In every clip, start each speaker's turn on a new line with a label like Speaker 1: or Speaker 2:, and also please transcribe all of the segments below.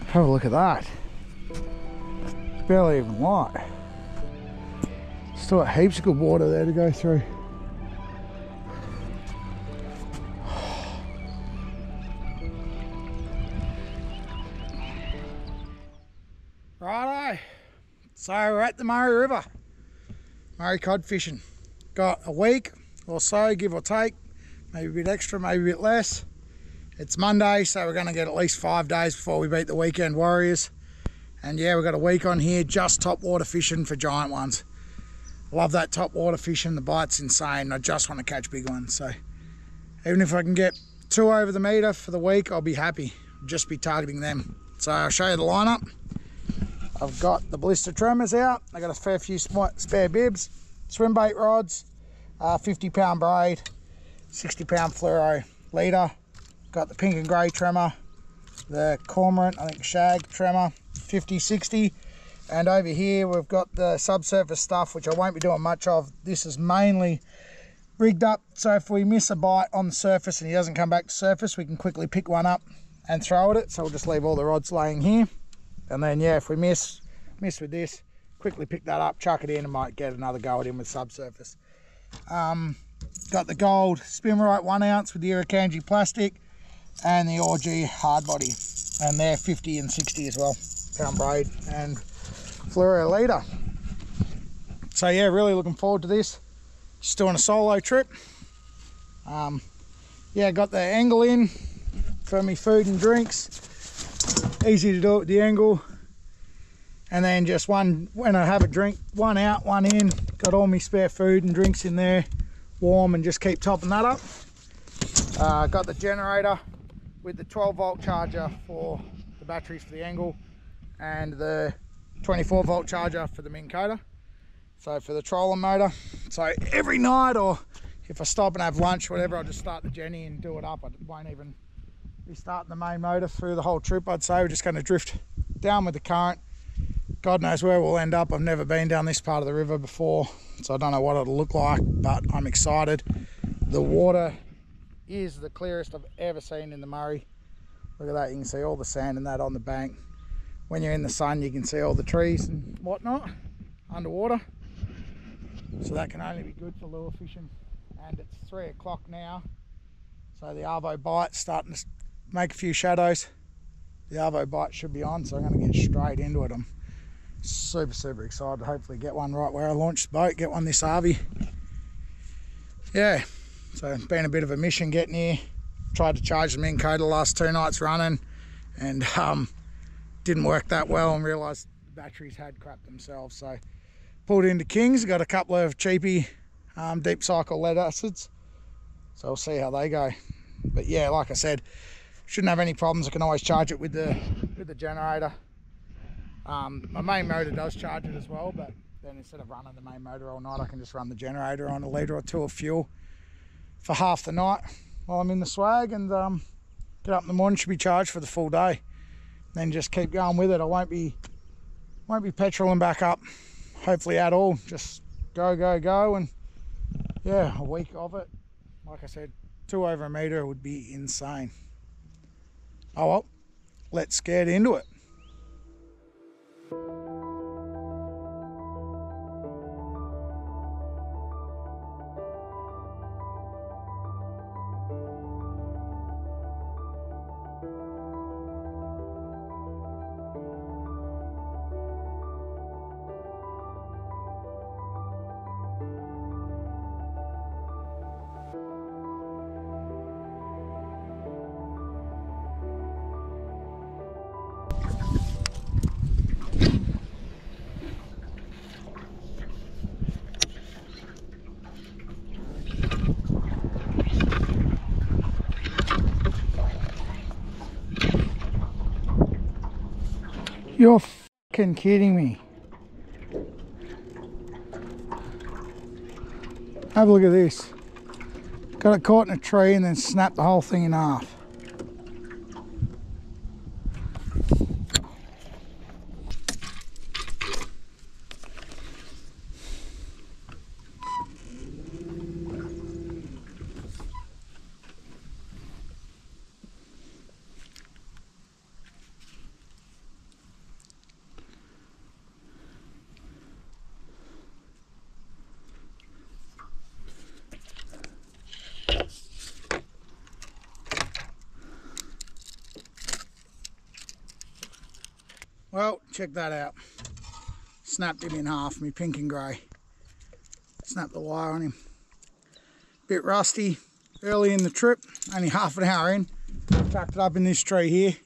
Speaker 1: Have a look at that. Barely even light. Still got heaps of good water there to go through. Righto, so we're at the Murray River, Murray cod fishing. Got a week or so, give or take, maybe a bit extra, maybe a bit less. It's Monday, so we're going to get at least 5 days before we beat the weekend warriors. And yeah, we've got a week on here just top water fishing for giant ones. Love that top water fishing, the bite's insane. I just want to catch big ones, so even if I can get 2 over the metre for the week, I'll be happy. I'll just be targeting them. So I'll show you the lineup. I've got the barista tremors out. I got a fair few spare bibs, swim bait rods, 50-pound braid, 60-pound fluoro leader. Got the pink and grey tremor, the cormorant, I think shag tremor, 50-60. And over here we've got the subsurface stuff, which I won't be doing much of. This is mainly rigged up so if we miss a bite on the surface and he doesn't come back to surface, we can quickly pick one up and throw at it. So we'll just leave all the rods laying here. And then yeah, if we miss with this, quickly pick that up, chuck it in, and might get another go at him with subsurface. Got the gold Spinrite 1 ounce with the Irukandji plastic and the Orgy hard body, and they're 50 and 60 as well, pound braid and fluoro leader. So yeah, really looking forward to this. Just doing a solo trip. Yeah, got the angle in for me food and drinks. Easy to do it with the angle, and then just one when I have a drink, one out, one in. Got all my spare food and drinks in there, warm, and just keep topping that up. Got the generator with the 12-volt charger for the batteries for the angle, and the 24-volt charger for the Minn Kota, so for the trolling motor. So every night, or if I stop and have lunch, whatever, I'll just start the Jenny and do it up. I won't even be starting the main motor through the whole trip. I'd say we're just going to drift down with the current. God knows where we'll end up. I've never been down this part of the river before, so I don't know what it'll look like, but I'm excited. The water is the clearest I've ever seen in the Murray. Look at that, you can see all the sand and that on the bank. When you're in the sun, you can see all the trees and whatnot underwater, so that can only be good for lure fishing. And it's 3 o'clock now, so the Arvo bite's starting to make a few shadows. The Arvo bite should be on, so I'm going to get straight into it. I'm super excited to hopefully get one right where I launched the boat, get one this Arvy. Yeah, so it's been a bit of a mission getting here. Tried to charge the Minn Kota the last 2 nights running, and didn't work that well, and realised the batteries had crapped themselves. So pulled into Kings, got a couple of cheapy deep cycle lead acids, so we'll see how they go. But yeah, like I said, shouldn't have any problems. I can always charge it with the generator. My main motor does charge it as well, but then instead of running the main motor all night, I can just run the generator on a litre or 2 of fuel for half the night while I'm in the swag, and get up in the morning, should be charged for the full day. Then just keep going with it. I won't be petroling back up, hopefully at all. Just go, and yeah, a week of it. Like I said, 2 over a metre would be insane. Oh well, let's get into it. You're fucking kidding me. Have a look at this. Got it caught in a tree and then snapped the whole thing in half. Well, check that out. Snapped him in half, me pink and grey. Snapped the wire on him. Bit rusty, early in the trip, only half an hour in. Tucked it up in this tree here.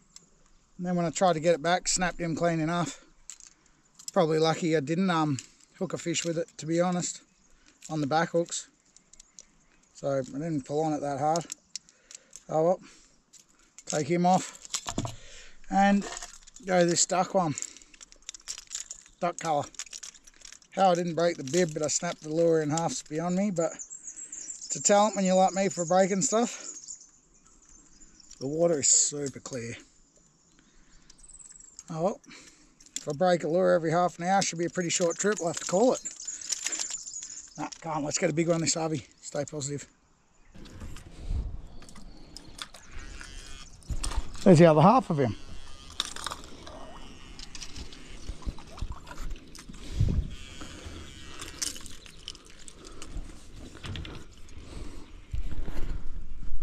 Speaker 1: And then when I tried to get it back, snapped him clean enough. Probably lucky I didn't hook a fish with it, to be honest, on the back hooks. So I didn't pull on it that hard. Oh well, take him off and go this duck one. Duck colour. How I didn't break the bib, but I snapped the lure in half's beyond me, but it's a talent when you're like me for breaking stuff. The water is super clear. Oh well, if I break a lure every half an hour, should be a pretty short trip. We'll have to call it. Nah, come on, let's get a big one this Harvey. Stay positive. There's the other half of him.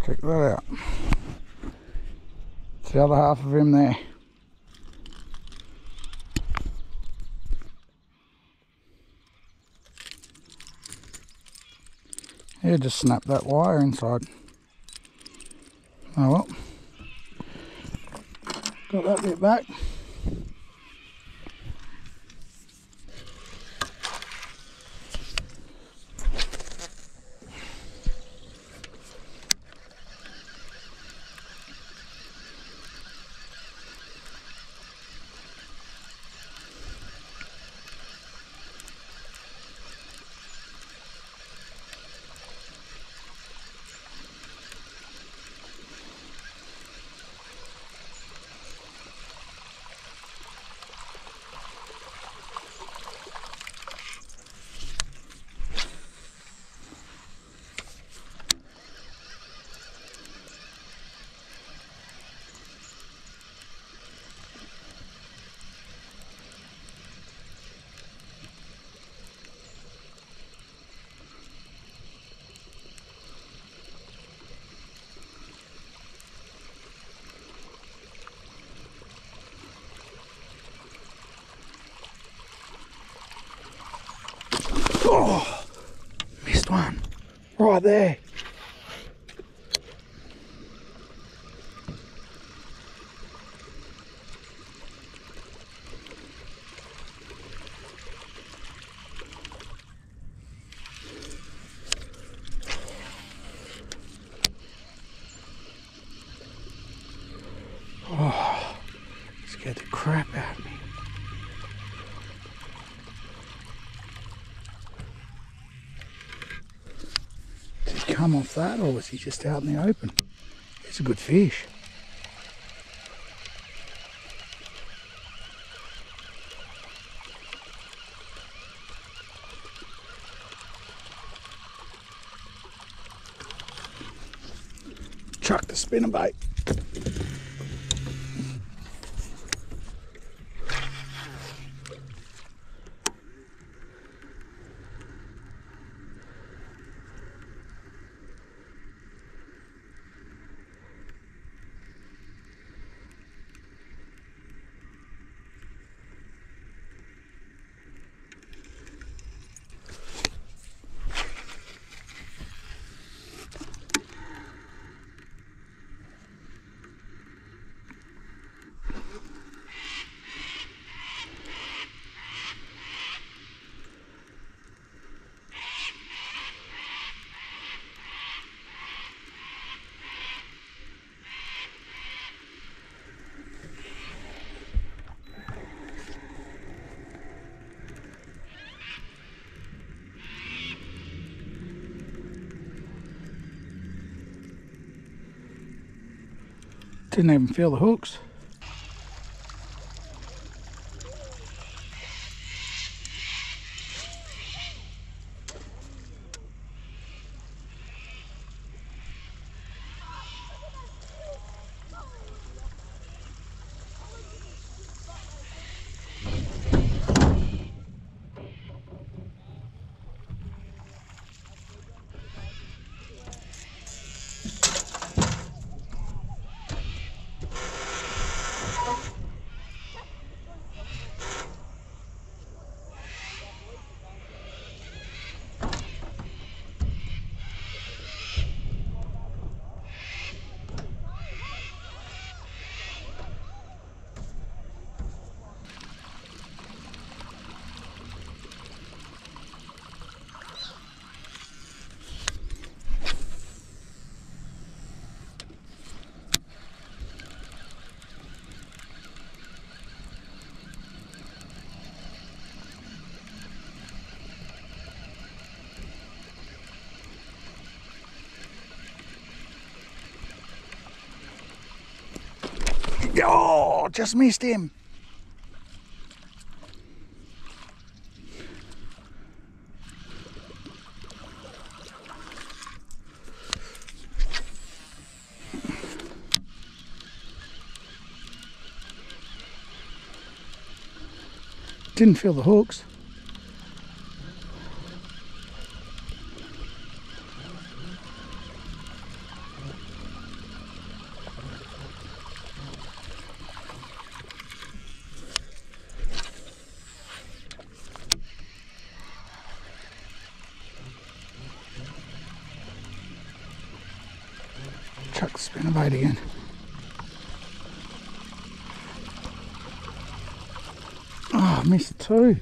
Speaker 1: Check that out. It's the other half of him there. Yeah, just snap that wire inside. Oh well. Got that bit back. Oh, missed one right there. Oh, scared the crap out of me. Come off that, or was he just out in the open? It's a good fish. Chuck the spinnerbait. Didn't even feel the hooks. Oh, just missed him. Didn't feel the hooks. Chuck the spinnerbait again. Oh, I missed two.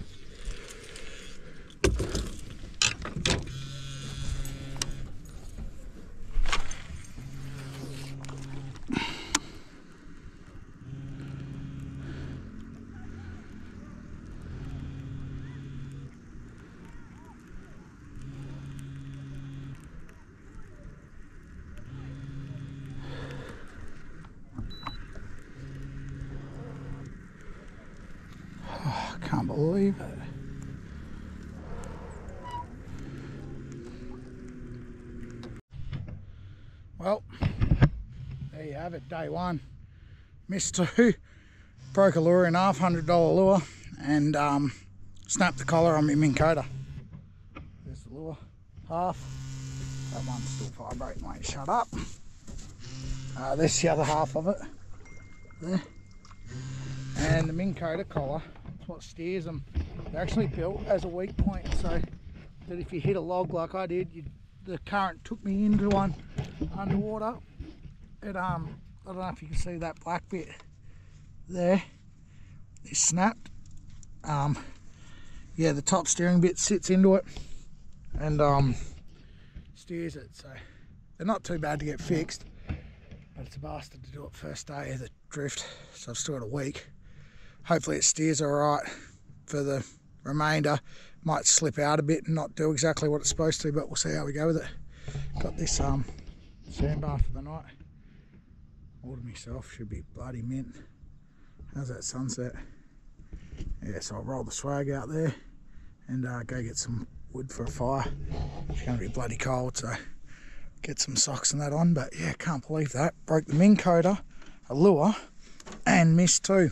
Speaker 1: Oh, I can't believe it. Well, there you have it, day one. Missed two, broke a lure in half, $100 lure, and snapped the collar on my Minn Kota. There's the lure, half. That one's still vibrating, won't shut up. There's the other half of it, there. And the Minn Kota collar, that's what steers them. They're actually built as a weak point, so that if you hit a log like I did, the current took me into one underwater. It I don't know if you can see that black bit there. It snapped. Yeah, the top steering bit sits into it and steers it. So they're not too bad to get fixed, but it's a bastard to do it first day of the drift. So I've still got a week. Hopefully it steers all right for the remainder. Might slip out a bit and not do exactly what it's supposed to, but we'll see how we go with it. Got this sandbar for the night. Ordered myself, should be bloody mint. How's that sunset? Yeah, so I'll roll the swag out there and go get some wood for a fire. It's going to be bloody cold, so get some socks and that on. But yeah, can't believe that. Broke the Minn Kota, a lure, and missed two.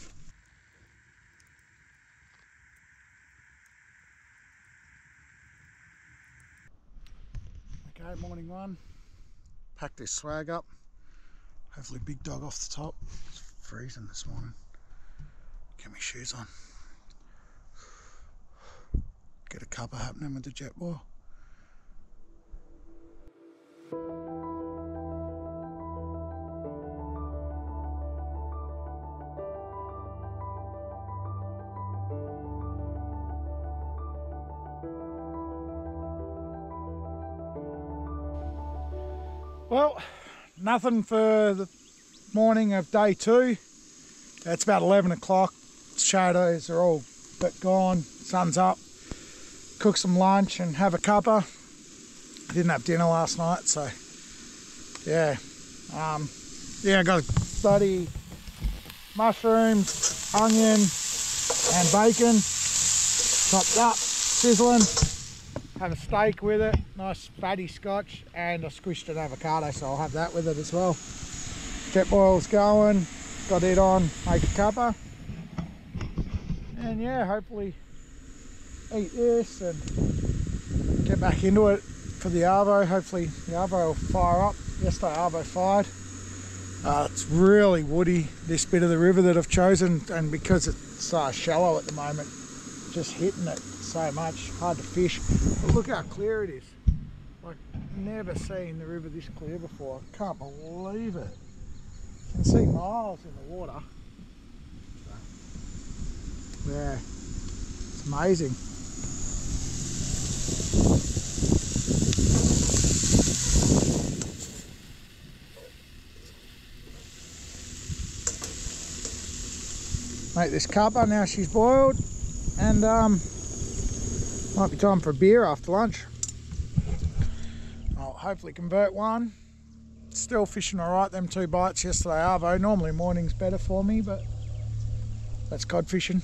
Speaker 1: Okay, morning one. Pack this swag up. Hopefully big dog off the top. It's freezing this morning. Get my shoes on. Get a cuppa happening with the jet boil. Well, nothing for the morning of day two. It's about 11 o'clock. Shadows are all but gone. Sun's up. Cook some lunch and have a cuppa. I didn't have dinner last night, so yeah. Yeah, I got bloody mushrooms, onion and bacon chopped up, sizzling. Have a steak with it, nice fatty scotch, and I squished an avocado, so I'll have that with it as well. Jet boil's going, got it on, make a cuppa. And yeah, hopefully eat this and get back into it for the arvo. Hopefully the arvo will fire up. Yesterday arvo fired. It's really woody, this bit of the river that I've chosen, and because it's shallow at the moment, just hitting it so much, hard to fish. But look how clear it is. Like, never seen the river this clear before. I can't believe it. You can see miles in the water. Yeah, it's amazing. Make this cuppa now she's boiled, and might be time for a beer after lunch. I'll hopefully convert one. Still fishing alright, them two bites yesterday arvo. Normally morning's better for me, but That's cod fishing.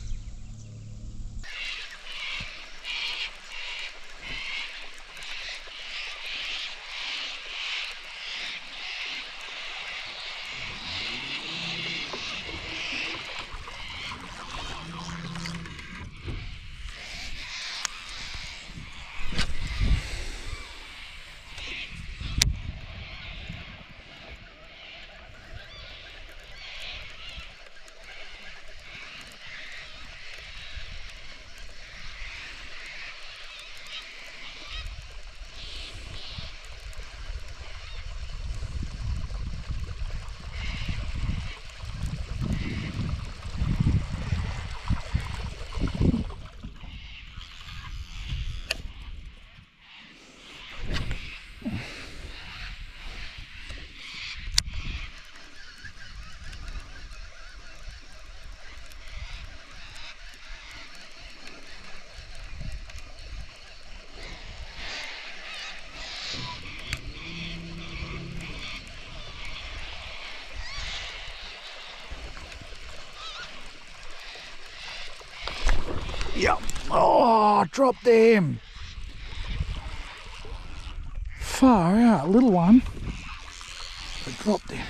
Speaker 1: Yep. Oh, dropped him. Far out, little one. But dropped him.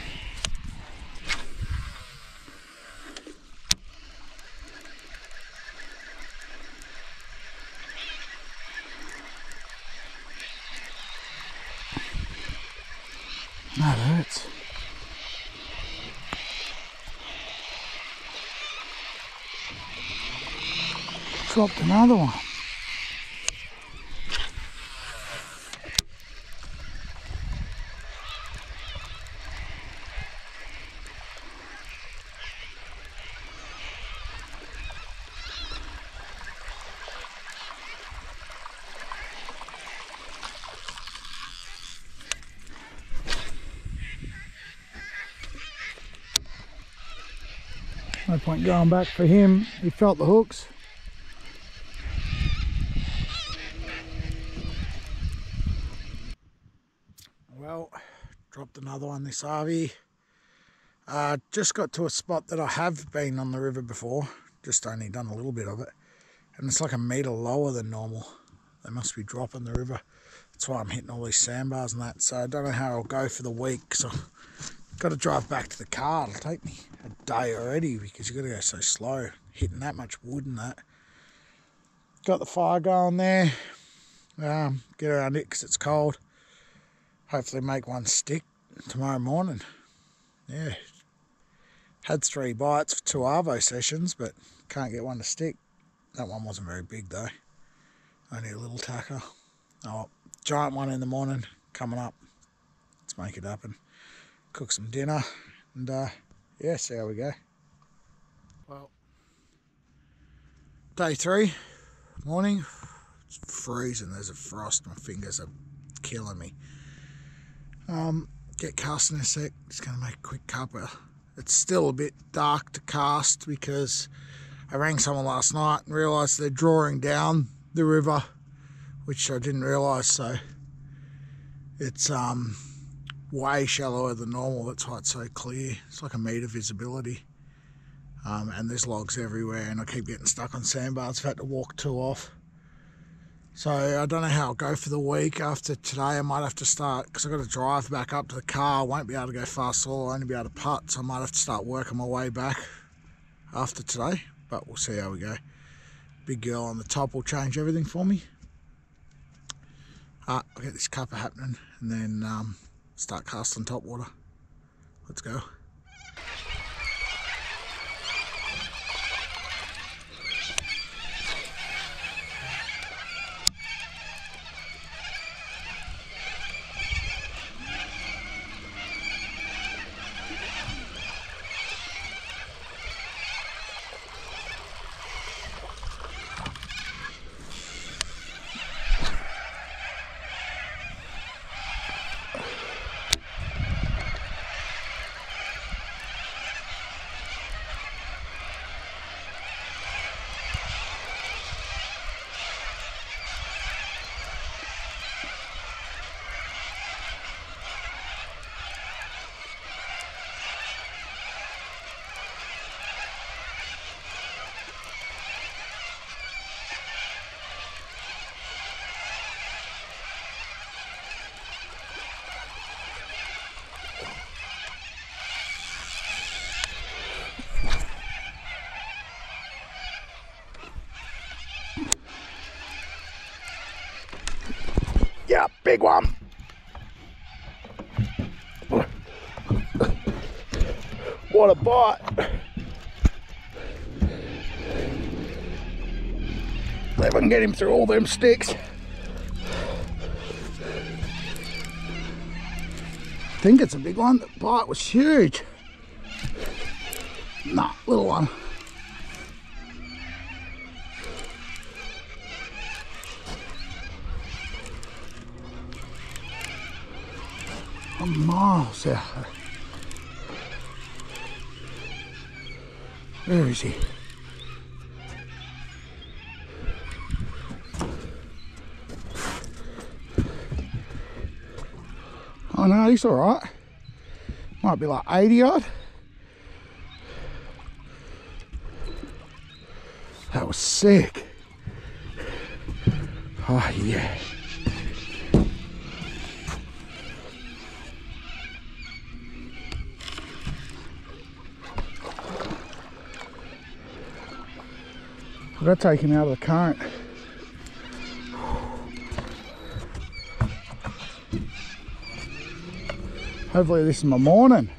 Speaker 1: That hurts. Dropped another one. No point going back for him. He felt the hooks. Well, dropped another one this RV. Just got to a spot that I have been on the river before, just only done a little bit of it, and it's like a metre lower than normal. They must be dropping the river. That's why I'm hitting all these sandbars and that. So I don't know how I'll go for the week, so I've got to drive back to the car. It'll take me a day already because you've got to go so slow, hitting that much wood and that. Got the fire going there. Get around it because it's cold. Hopefully make one stick tomorrow morning. Yeah. Had 3 bites for 2 arvo sessions, but can't get one to stick. That one wasn't very big though. Only a little tacker. Oh, giant one in the morning coming up. Let's make it happen. Cook some dinner and yeah, see how we go. Well, day 3, morning. It's freezing. There's a frost. My fingers are killing me. Get casting in a sec. Just going to make a quick cuppa. It's still a bit dark to cast because I rang someone last night and realised they're drawing down the river, which I didn't realise. So it's way shallower than normal. That's why it's so clear. It's like a metre visibility. And there's logs everywhere and I keep getting stuck on sandbars. I've had to walk 2 off. So I don't know how I'll go for the week. After today I might have to start, because I've got to drive back up to the car. I won't be able to go fast at all. I'll only be able to putt, so I might have to start working my way back after today. But we'll see how we go. Big girl on the top will change everything for me. I'll get this cuppa happening and then start casting top water. Let's go. big one. What a bite. See if I can get him through all them sticks. I think it's a big one. The bite was huge. Nah, little one. I'm miles out. Where is he? Oh no, he's all right. Might be like 80 odd. That was sick. Oh yeah. I've got to take him out of the current. Hopefully this is my morning.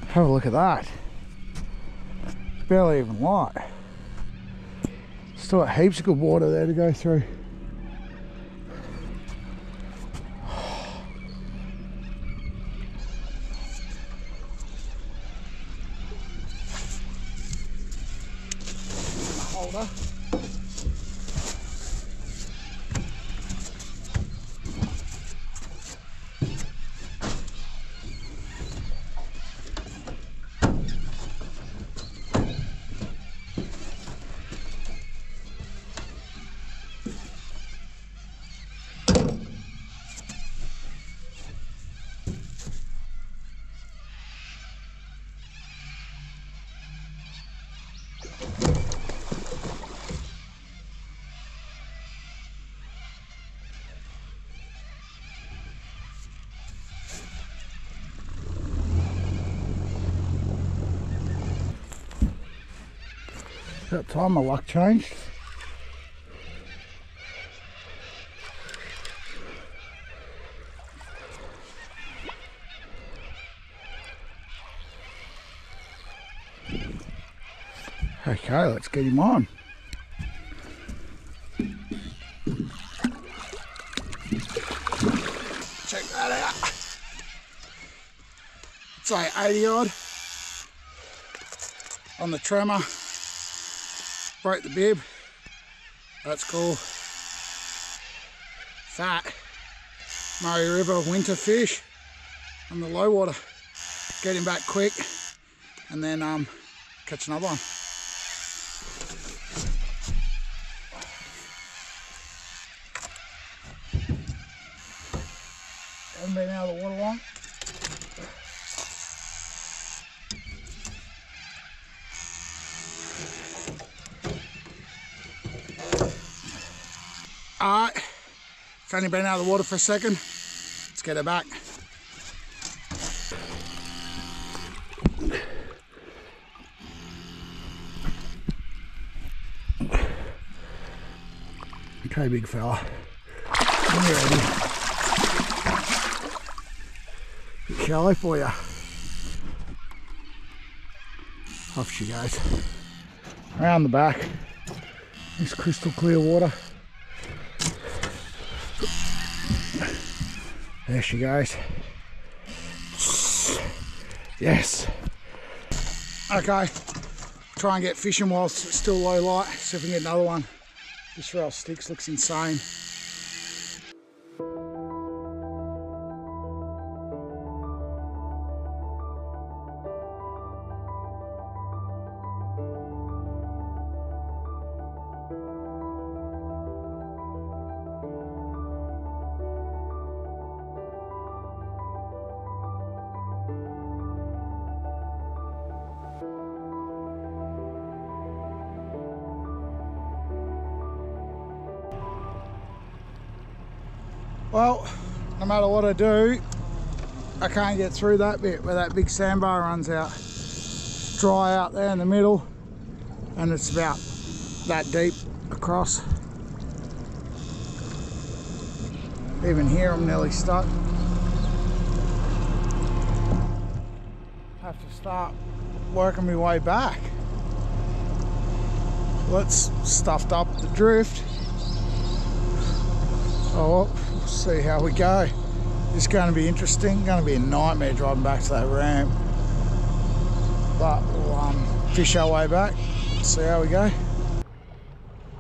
Speaker 1: Have a look at that. Barely even light. Still got heaps of good water there to go through. Holder. That time my luck changed. Okay, let's get him on. Check that out. It's like 80 odd on the tremor. Broke the bib. That's cool. Fat Murray River winter fish on the low water. Get him back quick and then catch another one. Haven't been out of the water long. Alright, it's only been out of the water for a second. Let's get her back. Okay, big fella. You ready? Bit shallow for you. Off she goes. Around the back. This crystal clear water. There she goes. Yes. Okay. Try and get fishing whilst it's still low light. See if we can get another one. This rail sticks looks insane. Well, no matter what I do, I can't get through that bit where that big sandbar runs out. It's dry out there in the middle, and it's about that deep across. Even here I'm nearly stuck. Have to start working my way back. Let's stuffed up the drift. Oh, we'll see how we go. It's going to be interesting. Going to be a nightmare driving back to that ramp. But we'll fish our way back. See how we go.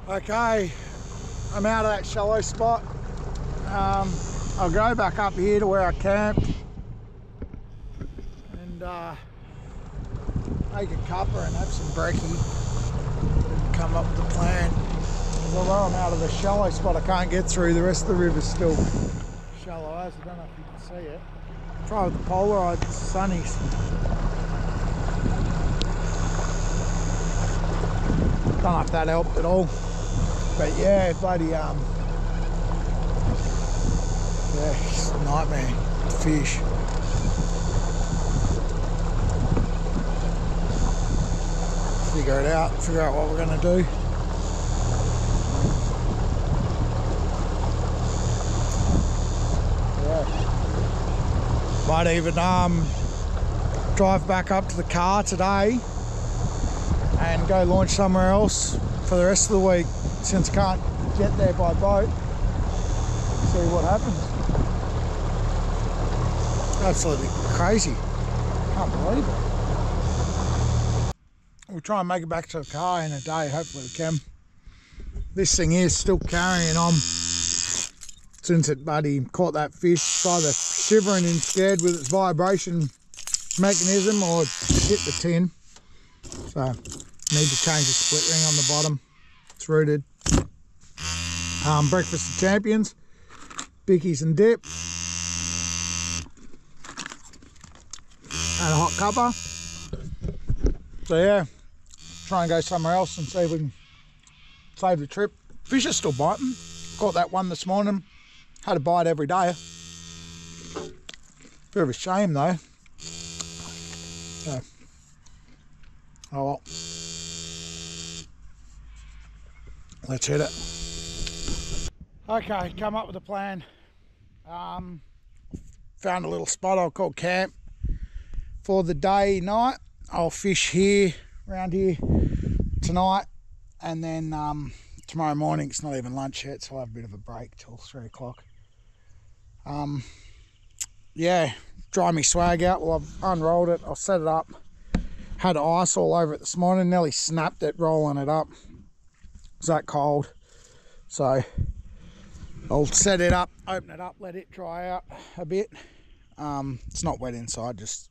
Speaker 1: Okay, I'm out of that shallow spot. I'll go back up here to where I camped and make a cuppa and have some brekkie and come up with the plan. Although I'm out of the shallow spot, I can't get through. The rest of the river's still shallow as. I don't know if you can see it. Try with the Polaroid sunnies. Don't know if that helped at all. But yeah, bloody yeah, it's a nightmare to fish. Figure it out, figure out what we're gonna do. Yeah. Might even drive back up to the car today and go launch somewhere else for the rest of the week, since I can't get there by boat. See what happens. Absolutely crazy. Can't believe it. We'll try and make it back to the car in a day, hopefully we can. This thing is still carrying on since it buddy caught that fish. It's either shivering instead with its vibration mechanism or hit the tin. So need to change the split ring on the bottom. It's rooted. Breakfast of champions, bickies and dip, and a hot cuppa. So yeah, try and go somewhere else and see if we can save the trip. Fish are still biting. Caught that one this morning. Had a bite every day. Bit of a shame though. So, oh well. Let's hit it. Okay, come up with a plan. Found a little spot I'll call camp for the day, night. I'll fish here, around here tonight, and then tomorrow morning, it's not even lunch yet, so I'll have a bit of a break till 3 o'clock. Yeah, dry me swag out. Well, I've unrolled it, I'll set it up. Had ice all over it this morning, nearly snapped it rolling it up. It's that cold, so I'll set it up, open it up, let it dry out a bit. It's not wet inside, just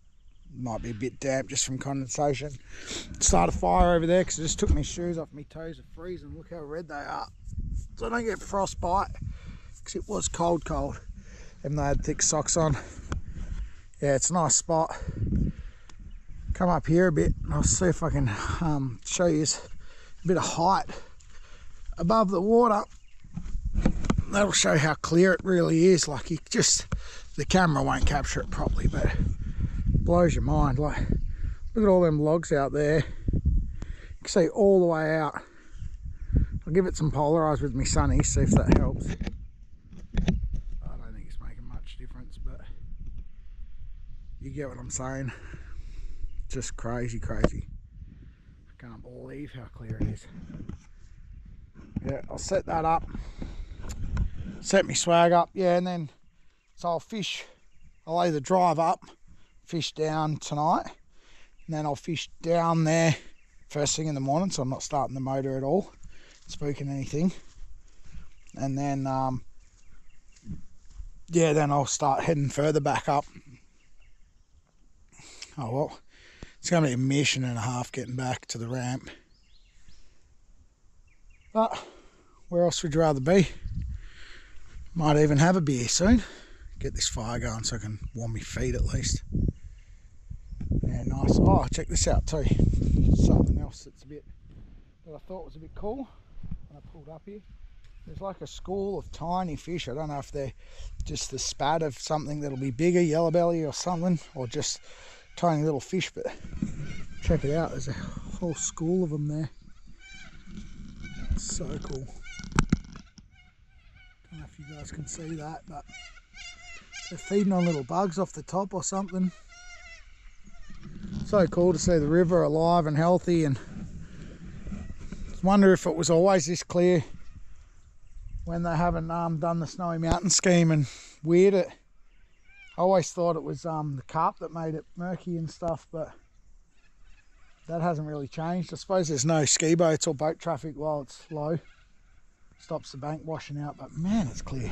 Speaker 1: might be a bit damp just from condensation. Start a fire over there because I just took my shoes off. My toes are freezing. Look how red they are. So I don't get frostbite because it was cold, even though I had thick socks on. Yeah, it's a nice spot. Come up here a bit and I'll see if I can show you a bit of height above the water. That'll show how clear it really is. Like, you just, the camera won't capture it properly, but it blows your mind. Like, look at all them logs out there. You can see all the way out. I'll give it some polarized with my sunny, see if that helps. I don't think it's making much difference, but you get what I'm saying. Just crazy. I can't believe how clear it is. Yeah, I'll set that up. Set my swag up, yeah, and then so I'll either drive up, fish down tonight, and then I'll fish down there first thing in the morning, so I'm not starting the motor at all, spooking anything. And then yeah, then I'll start heading further back up. Oh well, it's gonna be a mission and a half getting back to the ramp, but where else would you rather be? Might even have a beer soon. Get this fire going so I can warm my feet at least. Yeah, nice. Oh, check this out too. Something else that's a bit, that I thought was a bit cool when I pulled up here. There's like a school of tiny fish. I don't know if they're just the spat of something that'll be bigger, yellow belly or something, or just tiny little fish, but check it out. There's a whole school of them there. It's so cool. Don't know if you guys can see that, but they're feeding on little bugs off the top or something. So cool to see the river alive and healthy, and I wonder if it was always this clear when they haven't done the Snowy Mountain scheme and weird it. I always thought it was the carp that made it murky and stuff, but that hasn't really changed. I suppose there's no ski boats or boat traffic while it's low. Stops the bank washing out, but man, it's clear.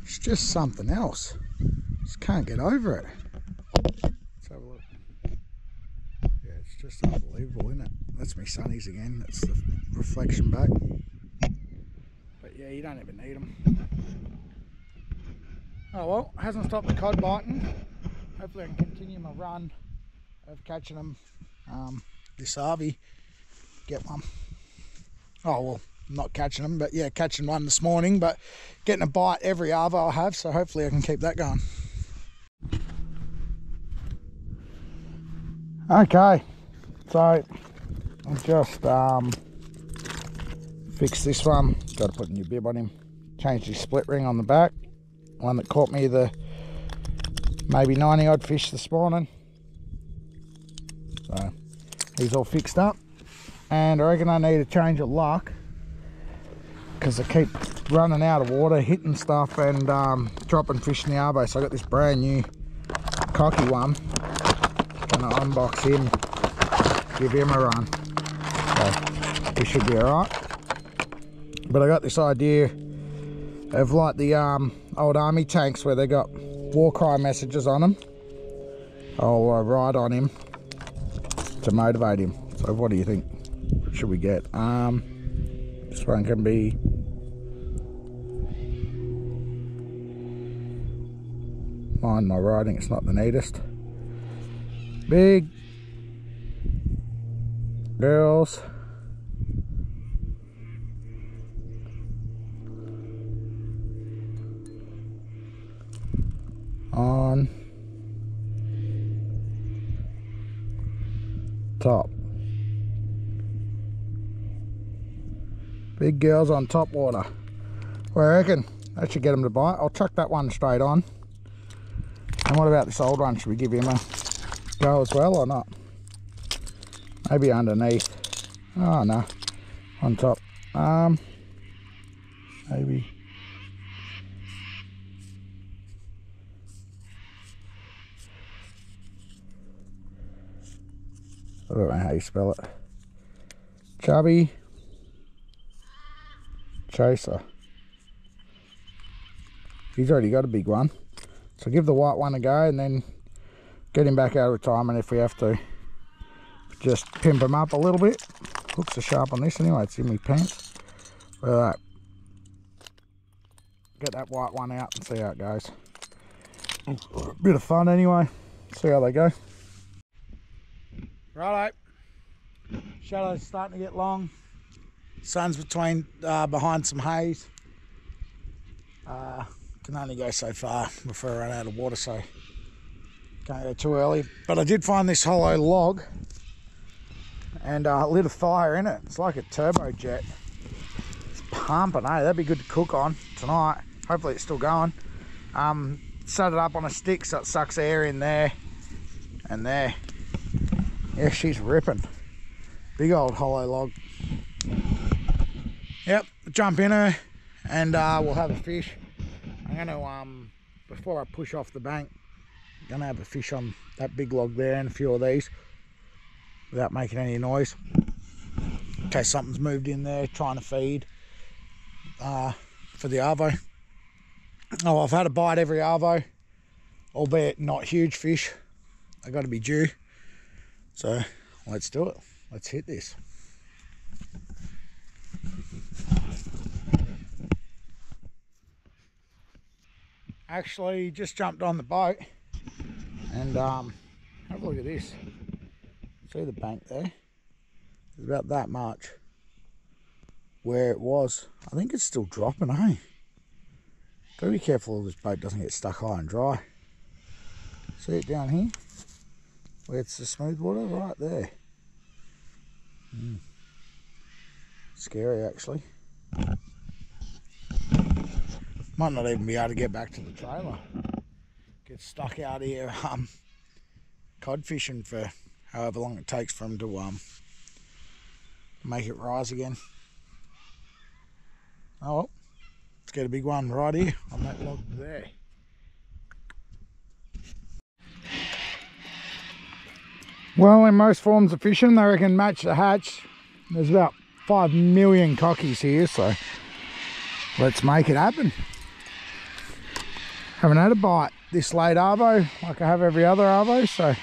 Speaker 1: It's just something else. Just can't get over it. Let's have a look. Yeah, it's just unbelievable, isn't it? That's me sunnies again. That's the reflection back. But yeah, you don't even need them. Oh well, hasn't stopped the cod biting. Hopefully I can continue my run of catching them this Arvy. Get one. Oh well, not catching them, but yeah, catching one this morning, but getting a bite every arvo I have, so hopefully I can keep that going. Okay, so I've just fixed this one. Got to put a new bib on him. Changed his split ring on the back. One that caught me the maybe 90 odd fish this morning. So he's all fixed up, and I reckon I need a change of luck because I keep running out of water, hitting stuff and dropping fish in the arvo. So I got this brand new cocky one. Gonna unbox him, give him a run. So he should be alright. But I got this idea of like the old army tanks where they got war cry messages on them. I'll ride on him to motivate him. So what do you think? What should we get? This one can be mind my riding, it's not the neatest. Big girls. On top. Big girls on top water. Well, I reckon that should get them to bite. I'll chuck that one straight on. And what about this old one? Should we give him a go as well or not? Maybe underneath. Oh no, on top. Maybe. I don't know how you spell it. Chubby Chaser. He's already got a big one. So give the white one a go and then get him back out of retirement if we have to. Just pimp him up a little bit. Hooks are sharp on this anyway, it's in my pants. Look at that. Get that white one out and see how it goes. Bit of fun anyway. See how they go. Righto. Shadow's starting to get long. Sun's behind some haze. Can only go so far before I run out of water, so can't go too early. But I did find this hollow log and lit a fire in it. It's like a turbo jet. It's pumping, eh? That'd be good to cook on tonight. Hopefully it's still going. Set it up on a stick so it sucks air in there and there. Yeah, she's ripping. Big old hollow log. Yep, jump in her and we'll have a fish. I'm gonna, before I push off the bank, I'm gonna have a fish on that big log there and a few of these without making any noise. In case something's moved in there trying to feed for the arvo. Oh, I've had a bite every arvo, albeit not huge fish. They got to be due. So let's do it. Let's hit this. Actually just jumped on the boat and have a look at this. See the bank there? It's about that much where it was. I think it's still dropping, eh? Gotta be careful this boat doesn't get stuck high and dry. See it down here? Where it's the smooth water? Right there. Scary actually. Might not even be able to get back to the trailer. Get stuck out here cod fishing for however long it takes for them to make it rise again. Oh well, let's get a big one right here on that log there. Well, in most forms of fishing, they reckon match the hatch. There's about 5 million cockies here, so let's make it happen. Haven't had a bite this late arvo like I have every other arvo, so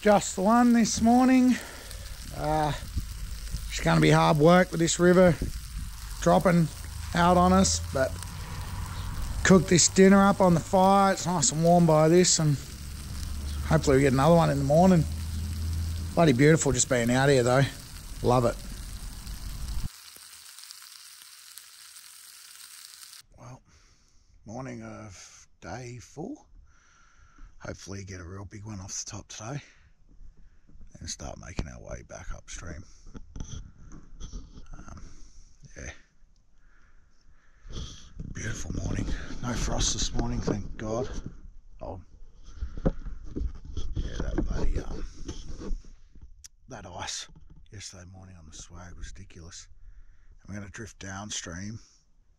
Speaker 1: just the one this morning. It's going to be hard work with this river dropping out on us, but cook this dinner up on the fire. It's nice and warm by this, and hopefully we get another one in the morning. Bloody beautiful just being out here though. Love it. Well, morning of day 4. Hopefully get a real big one off the top today and start making our way back upstream. Yeah, beautiful morning. No frost this morning, thank God. Oh, yeah, that bloody that ice yesterday morning on the swag was ridiculous. I'm going to drift downstream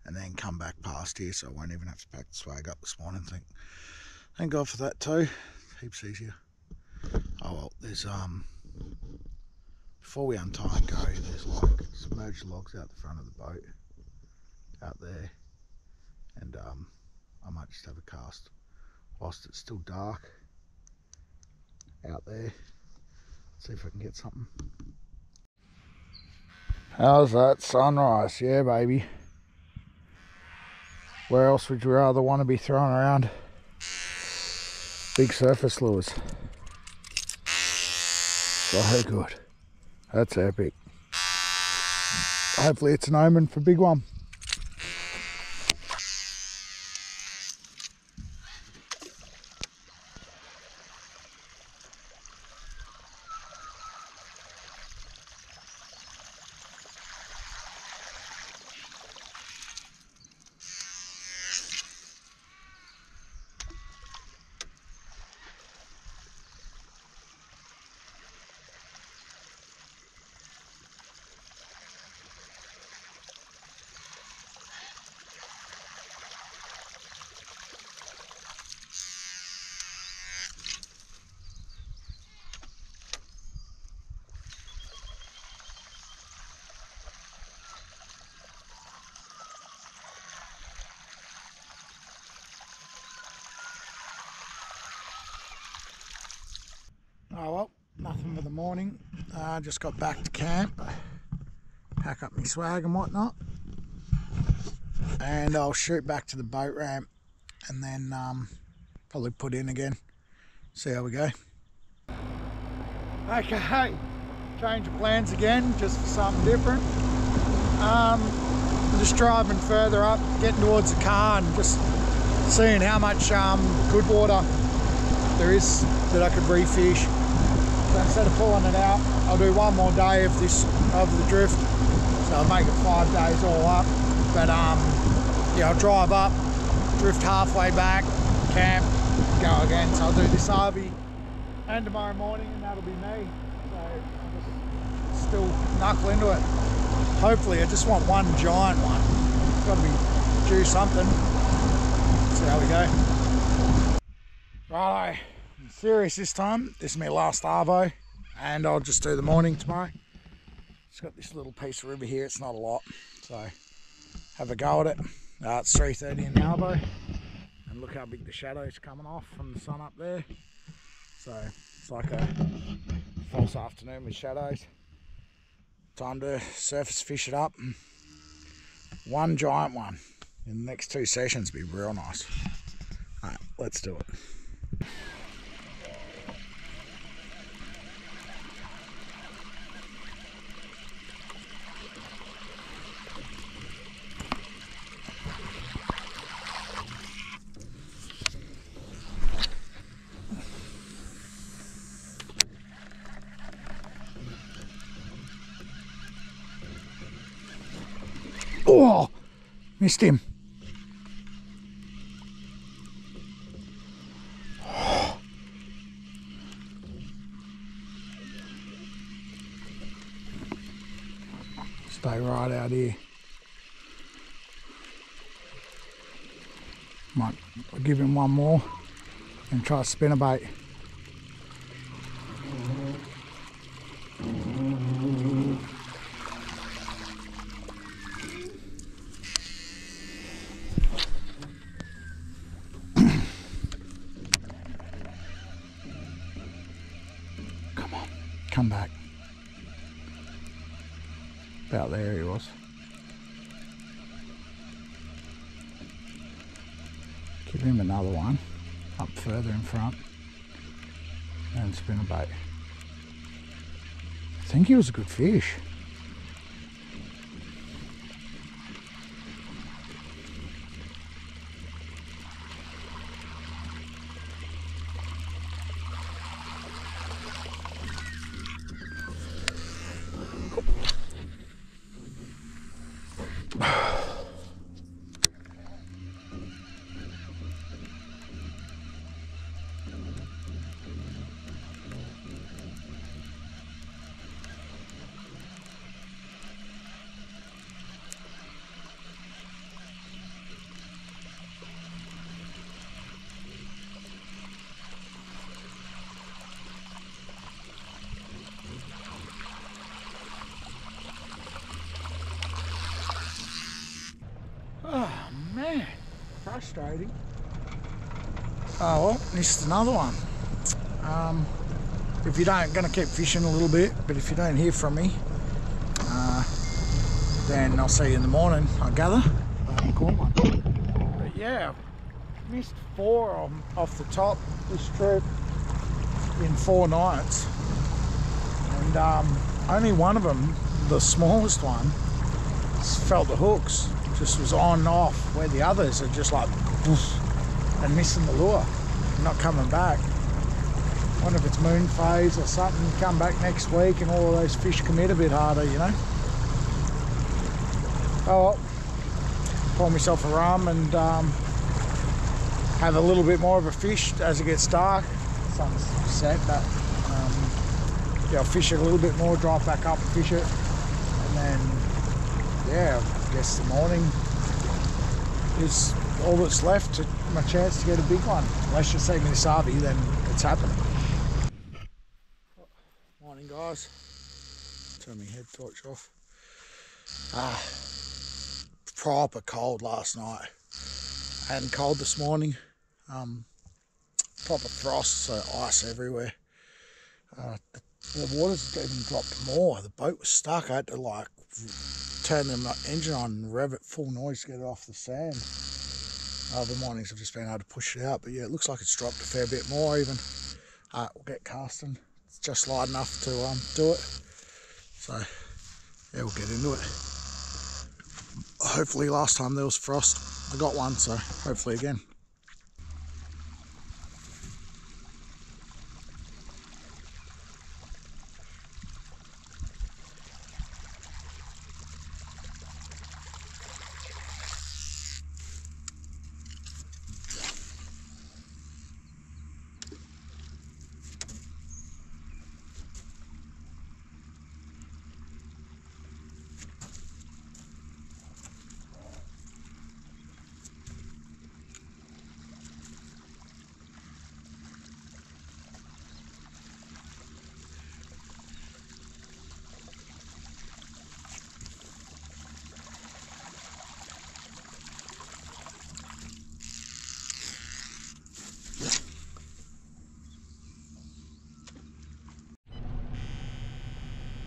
Speaker 1: and then come back past here, so I won't even have to pack the swag up this morning. Thank God for that too. Heaps easier. Oh well, there's before we untie and go, there's like submerged logs out the front of the boat out there, and I might just have a cast whilst it's still dark out there. See if I can get something. How's that sunrise? Yeah, baby. Where else would you rather want to be thrown around? Big surface lures. So good. That's epic. Hopefully it's an omen for a big one. Oh well, nothing for the morning. Just got back to camp, pack up my swag and whatnot, and I'll shoot back to the boat ramp and then probably put in again, see how we go. Okay, change of plans again, just for something different. I'm just driving further up, getting towards the car and just seeing how much good water there is that I could refish. So instead of pulling it out, I'll do one more day of this over the drift, so I'll make it 5 days all up. But yeah, I'll drive up, drift halfway back, camp, go again. So I'll do this RV and tomorrow morning, and that'll be me. So I'll just still knuckle into it. Hopefully, I just want one giant one. It's got to be due something. See how we go. Righto, I'm serious this time. This is my last arvo, and I'll just do the morning tomorrow. It's got this little piece of river here. It's not a lot, so have a go at it. It's 3:30 in the arvo. And look how big the shadow's coming off from the sun up there. So it's like a false afternoon with shadows. Time to surface fish it up. One giant one in the next 2 sessions be real nice. Alright, let's do it. Oh, missed him. Stay right out here. Might give him one more and try to spin a bait. Come on, come back. About there he was. Give him another one up further in front and spin a bait. I think he was a good fish. Oh man, frustrating. Oh well, this is another one. If you don't, going to keep fishing a little bit, but if you don't hear from me, then I'll see you in the morning, I gather. Caught one. But yeah, missed 4 off the top this trip in 4 nights, and only one of them, the smallest one, felt the hooks. Just was on and off, where the others are just like whoosh, and missing the lure, not coming back. Wonder if it's moon phase or something. Come back next week and all of those fish commit a bit harder, you know. Oh well, pour myself a rum and have a little bit more of a fish as it gets dark. Sun's set, but yeah, I'll fish it a little bit more, drive back up and fish it, and then yeah, I guess the morning is all that's left to my chance to get a big one. Unless you see me this Arby, then it's happening. Morning guys. Turn my head torch off. Proper cold last night and cold this morning. Proper frost, so ice everywhere. The water's even dropped more. The boat was stuck. I had to like turn the engine on and rev it full noise to get it off the sand. Other mornings I've just been able to push it out, but yeah, it looks like it's dropped a fair bit more even. We'll get casting. It's just light enough to do it. So yeah, we'll get into it. Hopefully last time there was frost, I got one, so hopefully again.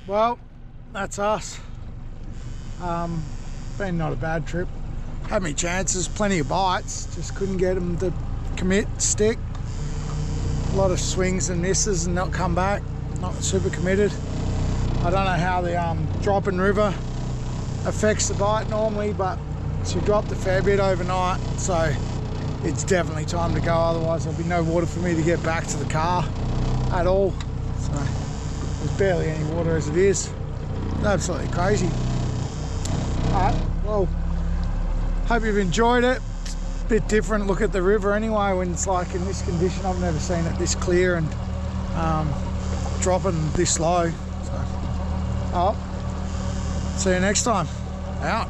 Speaker 1: Well, that's us. Been not a bad trip. Had me chances, plenty of bites, just couldn't get them to commit, stick. A lot of swings and misses and not come back, not super committed. I don't know how the dropping river affects the bite normally, but she dropped a fair bit overnight, so it's definitely time to go, otherwise there'll be no water for me to get back to the car at all. So there's barely any water as it is. It's absolutely crazy. Alright, well, hope you've enjoyed it. It's a bit different look at the river anyway when it's like in this condition. I've never seen it this clear and dropping this low. So, see you next time. Out.